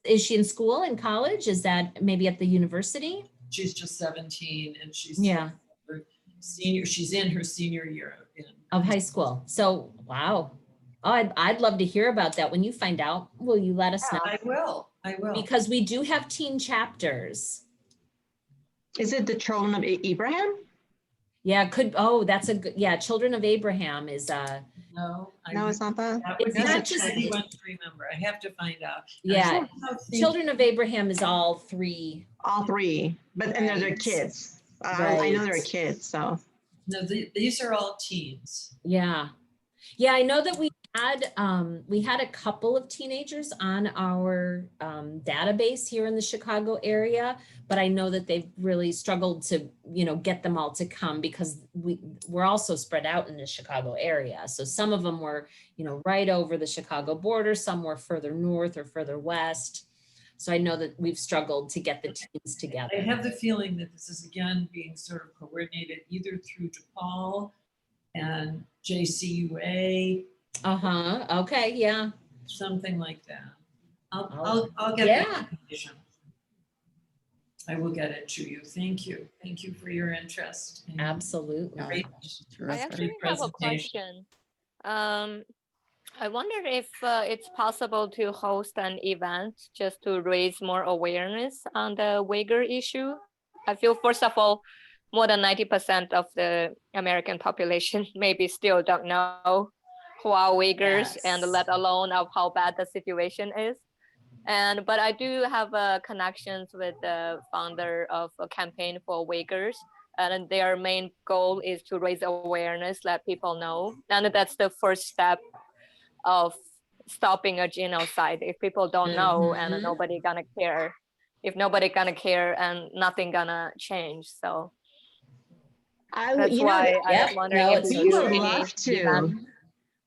Is she in school, in college? Is that maybe at the university? She's just 17 and she's Yeah. her senior. She's in her senior year Of high school. So, wow. Oh, I'd love to hear about that. When you find out, will you let us know? I will. Because we do have teen chapters. Is it the Children of Abraham? Yeah, that's a good, yeah, Children of Abraham is No, it's not that. It's not just, anyone to remember. I have to find out. yeah, Children of Abraham is all three. All three, but and they're kids. I know they're kids, so. No, these are all teens. Yeah. Yeah, I know that we had a couple of teenagers on our database here in the Chicago area, but I know that they've really struggled to, get them all to come because we're also spread out in the Chicago area. So some of them were, right over the Chicago border, some were further north or further west. So I know that we've struggled to get the teams together. I have the feeling that this is again being sort of coordinated either through DePaul and JCUA. Okay. Yeah. Something like that. I'll get that information. I will get it to you. Thank you. Thank you for your interest. Absolutely. I actually have a question. I wonder if it's possible to host an event just to raise more awareness on the Uyghur issue. I feel, first of all, more than 90% of the American population maybe still don't know who are Uyghurs, and let alone of how bad the situation is. But I do have connections with the founder of a campaign for Uyghurs, and their main goal is to raise awareness, let people know. And that's the first step of stopping a genocide. If people don't know and nobody gonna care, if nobody gonna care and nothing gonna change. So that's why I was wondering if we would love to.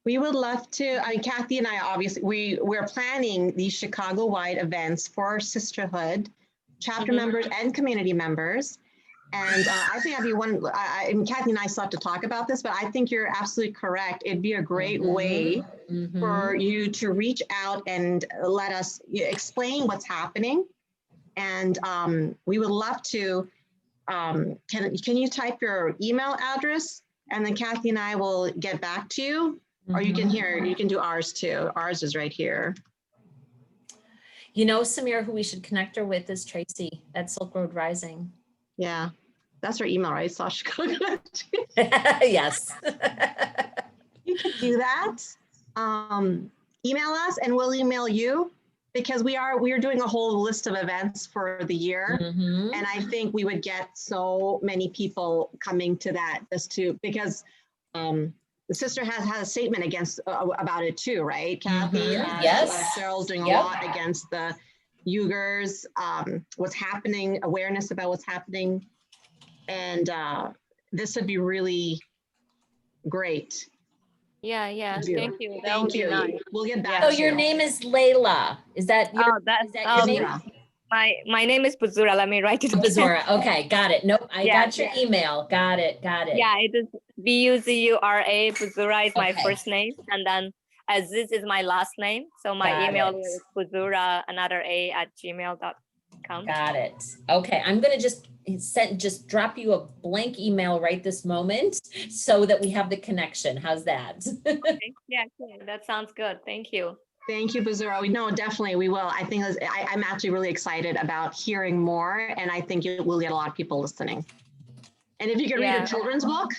We would love to. Kathie and I, obviously, we're planning these Chicago-wide events for Sisterhood, chapter members and community members. And I think I'd be and Kathie and I still have to talk about this, but I think you're absolutely correct. It'd be a great way for you to reach out and let us explain what's happening. And we would love to, can you type your email address? And then Kathie and I will get back to you. Or you can do ours too. Ours is right here. Samira, who we should connect her with is Tracy at Silk Road Rising. Yeah, that's her email, right? Sasha. Yes. You could do that. Email us and we'll email you, because we are doing a whole list of events for the year. And I think we would get so many people coming to that because the sister has had a statement about it too, right, Kathie? Yes. Cheryl's doing a lot against the Uyghurs, what's happening, awareness about what's happening. And this would be really great. Yeah. Thank you. That Thank would be you. nice. We'll get back So to your name is Layla. Is that your, your name? My name is Buzura. Let me write it down. Buzura. Okay, got it. Nope, I got your email. Got it. Yeah, it is Buzura. Buzura is my first name, and then Aziz is my last name. So my email is Buzura @gmail.com. Got it. Okay, I'm gonna just drop you a blank email right this moment so that we have the connection. How's that? Okay. Yeah, that sounds good. Thank you. Thank you, Buzura. No, definitely we will. I think I'm actually really excited about hearing more, and I think we'll get a lot of people listening. And if you can read a children's book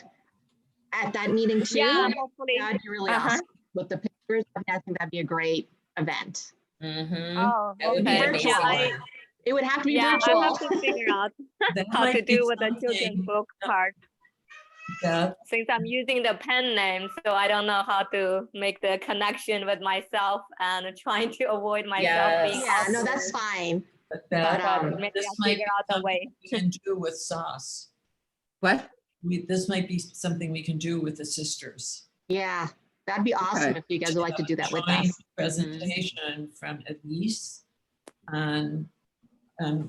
at that meeting too, hopefully. that'd be really awesome. With the pictures, I think that'd be a great event. Oh, it would be virtual. It would have to be virtual. I have to figure out how to do with the children's book part. Beth, Since I'm using the pen name, so I don't know how to make the connection with myself and trying to avoid myself being Yeah, no, awkward. that's fine. but Beth, But, Maybe this I'll might figure be out a something way. we can do with SOSS. What? This might be something we can do with the sisters. yeah, that'd be awesome Okay. if you guys would like to do that with Joint us. presentation from Elise on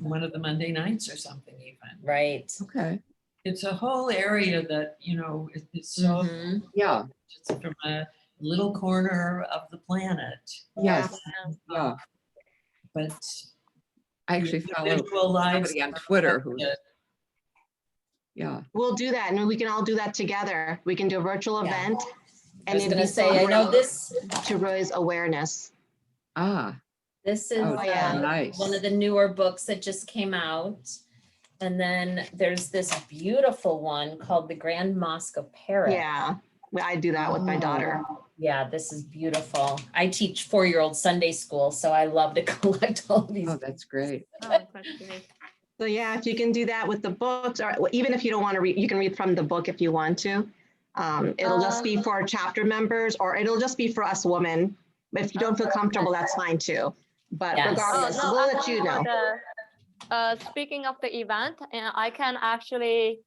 one of the Monday nights or something even. Right. Okay. It's a whole area that, you know, it's so, Mhm. Yeah. it's from a little corner of the planet. Yes. Yeah. But I actually the follow individual lives somebody on are Twitter who, affected. yeah. We'll do that and we can all do that together. We can do a virtual Yeah. event. I And was it'll gonna be say, I know celebrating this, to raise awareness. Ah, this is oh, yeah. nice. one of the newer books that just came out. And then there's this beautiful one called The Grand Mosque of Paris. Yeah, I do that with my daughter. Yeah, this is beautiful. I teach 4-year-old Sunday school, so I love to collect all of these. Oh, that's great. Oh, that's great. So yeah, if you can do that with the books, or even if you don't want to read, you can read from the book if you want to. It'll just be for chapter members, or it'll just be for us women. If you don't feel comfortable, that's fine too. But Yes. regardless, Oh, no, we'll let actually you know. Speaking of the event, I can actually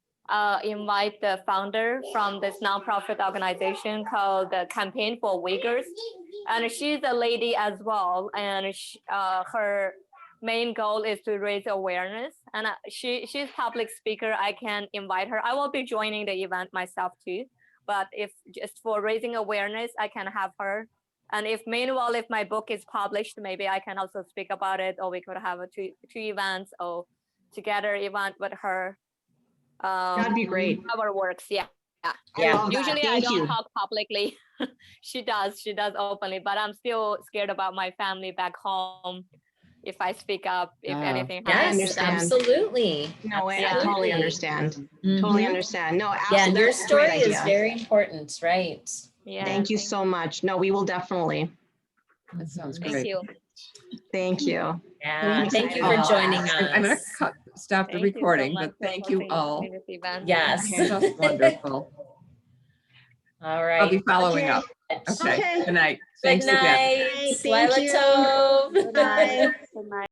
invite the founder from this nonprofit organization called the Campaign for Uyghurs. And she's a lady as well. And her main goal is to raise awareness. And she's public speaker. I can invite her. I will be joining the event myself too. But if just for raising awareness, I can have her. And if meanwhile, if my book is published, maybe I can also speak about it, or we could have a two events or together event with her. That'd be great. Our works, yeah. I love that. Usually I Thank don't you. talk publicly. She does openly, but I'm still scared about my family back home. If I speak up, if anything I happens. Yes, understand. absolutely. No, I Yeah. totally understand. Totally understand. No, Yeah, absolutely. your Great story is idea. very important, right? Yeah. Thank you so much. No, we will definitely. That sounds Thank great. you. Thank you. Yeah, thank you for joining us. I'm going to stop the Thank you so recording, much but for thank you hosting all. this event. Yes. Just wonderful. All right. I'll be following up. Okay. Good night. Good Thanks again. night. Thank Laila you. Tov. Bye. Good night.